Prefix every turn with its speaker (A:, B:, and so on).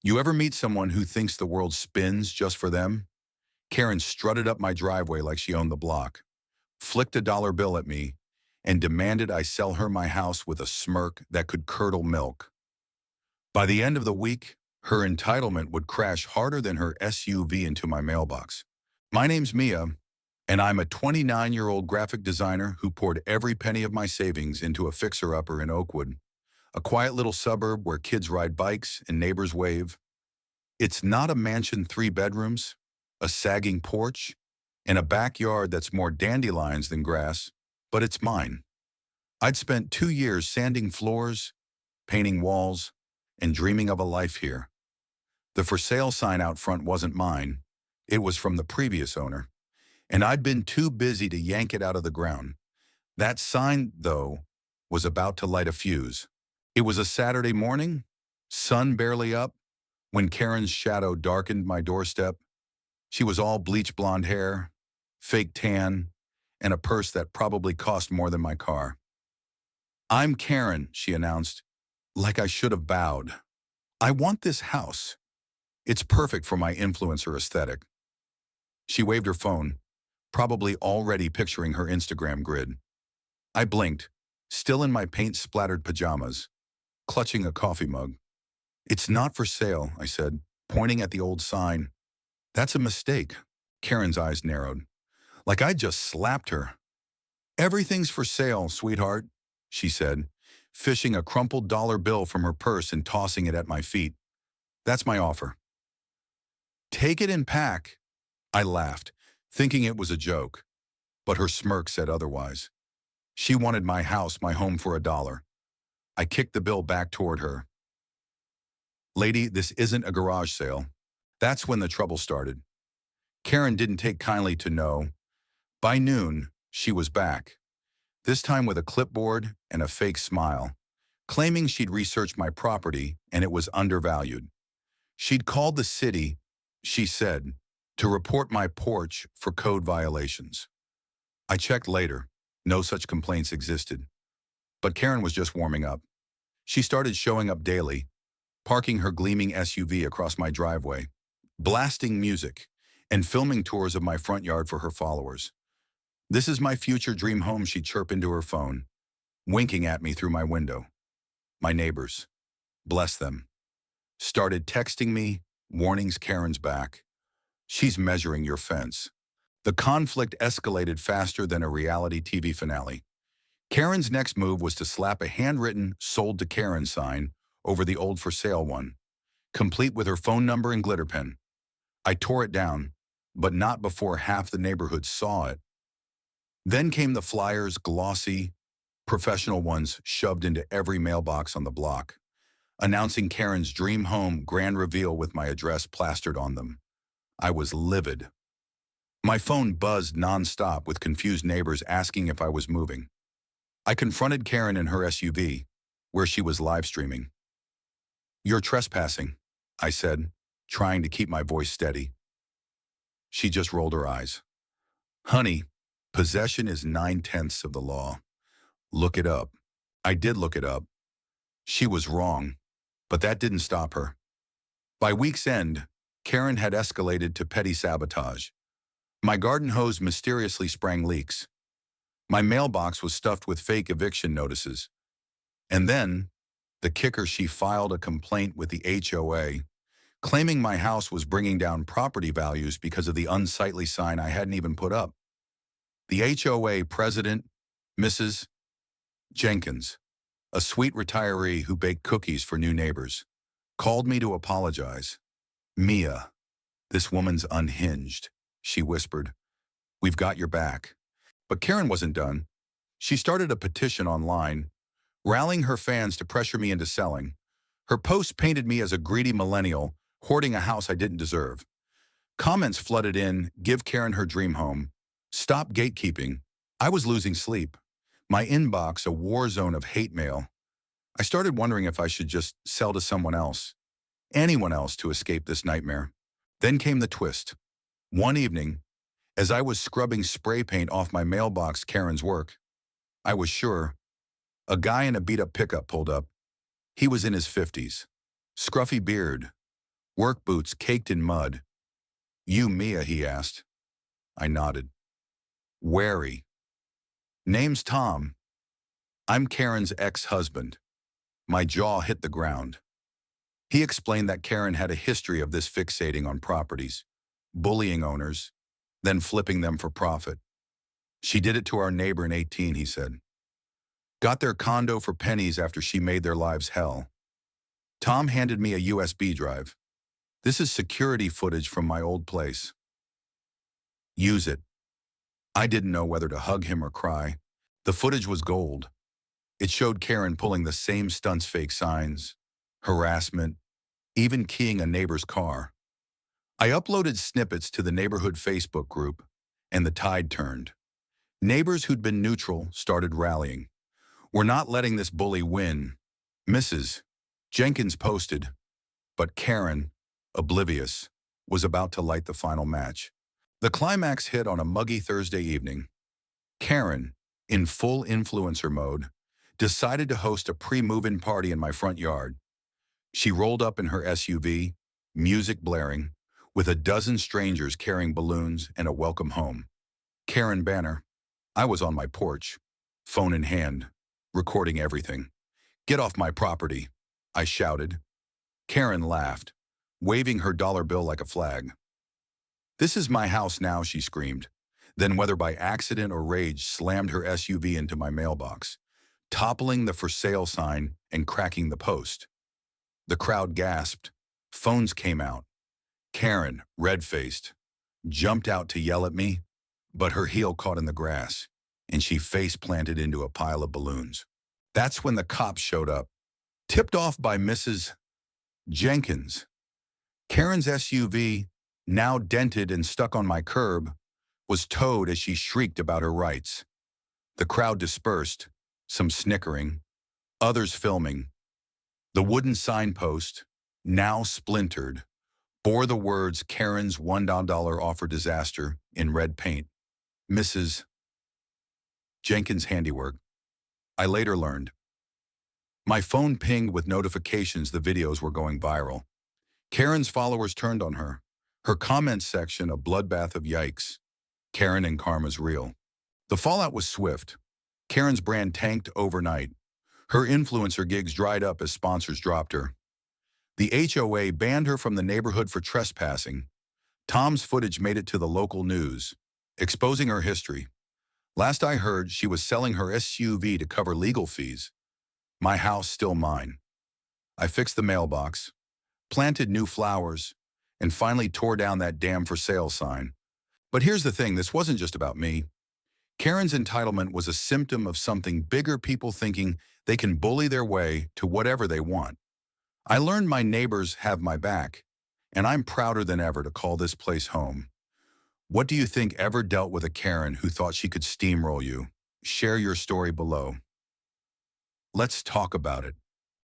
A: You ever meet someone who thinks the world spins just for them? Karen strutted up my driveway like she owned the block, flicked a dollar bill at me, and demanded I sell her my house with a smirk that could curdle milk. By the end of the week, her entitlement would crash harder than her SUV into my mailbox. My name's Mia, and I'm a 29-year-old graphic designer who poured every penny of my savings into a fixer-upper in Oakwood, a quiet little suburb where kids ride bikes and neighbors wave. It's not a mansion 3 bedrooms, a sagging porch, and a backyard that's more dandelions than grass, but it's mine. I'd spent 2 years sanding floors, painting walls, and dreaming of a life here. The for sale sign out front wasn't mine. It was from the previous owner, and I'd been too busy to yank it out of the ground. That sign, though, was about to light a fuse. It was a Saturday morning, sun barely up, when Karen's shadow darkened my doorstep. She was all bleach blonde hair, fake tan, and a purse that probably cost more than my car. "I'm Karen," she announced, like I should have bowed. "I want this house. It's perfect for my influencer aesthetic." She waved her phone, probably already picturing her Instagram grid. I blinked, still in my paint-splattered pajamas, clutching a coffee mug. "It's not for sale," I said, pointing at the old sign. "That's a mistake." Karen's eyes narrowed, like I just slapped her. "Everything's for sale, sweetheart," she said, fishing a crumpled dollar bill from her purse and tossing it at my feet. "That's my offer." "Take it and pack." I laughed, thinking it was a joke, but her smirk said otherwise. She wanted my house, my home, for $1. I kicked the bill back toward her. "Lady, this isn't a garage sale." That's when the trouble started. Karen didn't take kindly to no. By noon, she was back, this time with a clipboard and a fake smile, claiming she'd researched my property and it was undervalued. She'd called the city, she said, to report my porch for code violations. I checked later. No such complaints existed. But Karen was just warming up. She started showing up daily, parking her gleaming SUV across my driveway, blasting music, and filming tours of my front yard for her followers. "This is my future dream home," she'd chirp into her phone, winking at me through my window. My neighbors, bless them, started texting me, warnings. "Karen's back. She's measuring your fence." The conflict escalated faster than a reality TV finale. Karen's next move was to slap a handwritten "Sold to Karen" sign over the old for sale one, complete with her phone number and glitter pen. I tore it down, but not before half the neighborhood saw it. Then came the flyers, glossy, professional ones shoved into every mailbox on the block, announcing Karen's dream home grand reveal with my address plastered on them. I was livid. My phone buzzed nonstop with confused neighbors asking if I was moving. I confronted Karen in her SUV, where she was live streaming. "You're trespassing," I said, trying to keep my voice steady. She just rolled her eyes. "Honey, possession is 9/10 of the law. Look it up." I did look it up. She was wrong, but that didn't stop her. By week's end, Karen had escalated to petty sabotage. My garden hose mysteriously sprang leaks. My mailbox was stuffed with fake eviction notices. And then, the kicker, she filed a complaint with the HOA, claiming my house was bringing down property values because of the unsightly sign I hadn't even put up. The HOA president, Mrs. Jenkins, a sweet retiree who baked cookies for new neighbors, called me to apologize. "Mia, this woman's unhinged," she whispered. "We've got your back." But Karen wasn't done. She started a petition online, rallying her fans to pressure me into selling. Her posts painted me as a greedy millennial, hoarding a house I didn't deserve. Comments flooded in: "Give Karen her dream home. Stop gatekeeping." I was losing sleep. My inbox a war zone of hate mail. I started wondering if I should just sell to someone else, anyone else, to escape this nightmare. Then came the twist. One evening, as I was scrubbing spray paint off my mailbox, Karen's work, I was sure, a guy in a beat-up pickup pulled up. He was in his 50s, scruffy beard, work boots caked in mud. "You Mia?" he asked. I nodded. "Wary." "Name's Tom. I'm Karen's ex-husband." My jaw hit the ground. He explained that Karen had a history of this, fixating on properties, bullying owners, then flipping them for profit. "She did it to our neighbor in 18, he said. "Got their condo for pennies after she made their lives hell." Tom handed me a USB drive. "This is security footage from my old place. Use it." I didn't know whether to hug him or cry. The footage was gold. It showed Karen pulling the same stunts, fake signs, harassment, even keying a neighbor's car. I uploaded snippets to the neighborhood Facebook group, and the tide turned. Neighbors who'd been neutral started rallying. "We're not letting this bully win." Mrs. Jenkins posted, but Karen, oblivious, was about to light the final match. The climax hit on a muggy Thursday evening. Karen, in full influencer mode, decided to host a pre-move-in party in my front yard. She rolled up in her SUV, music blaring, with a dozen strangers carrying balloons and a welcome home. Karen banner. I was on my porch, phone in hand, recording everything. "Get off my property," I shouted. Karen laughed, waving her dollar bill like a flag. "This is my house now," she screamed. Then, whether by accident or rage, slammed her SUV into my mailbox, toppling the for sale sign and cracking the post. The crowd gasped. Phones came out. Karen, red-faced, jumped out to yell at me, but her heel caught in the grass, and she face-planted into a pile of balloons. That's when the cops showed up, tipped off by Mrs. Jenkins. Karen's SUV, now dented and stuck on my curb, was towed as she shrieked about her rights. The crowd dispersed, some snickering, others filming. The wooden signpost, now splintered, bore the words "Karen's $1 offer disaster" in red paint. Mrs. Jenkins' handiwork. I later learned. My phone pinged with notifications the videos were going viral. Karen's followers turned on her. Her comments section a bloodbath of yikes. Karen and karma's real. The fallout was swift. Karen's brand tanked overnight. Her influencer gigs dried up as sponsors dropped her. The HOA banned her from the neighborhood for trespassing. Tom's footage made it to the local news, exposing her history. Last I heard, she was selling her SUV to cover legal fees. My house still mine. I fixed the mailbox, planted new flowers, and finally tore down that damn for sale sign. But here's the thing, this wasn't just about me. Karen's entitlement was a symptom of something bigger, people thinking they can bully their way to whatever they want. I learned my neighbors have my back, and I'm prouder than ever to call this place home. What do you think ever dealt with a Karen who thought she could steamroll you? Share your story below. Let's talk about it.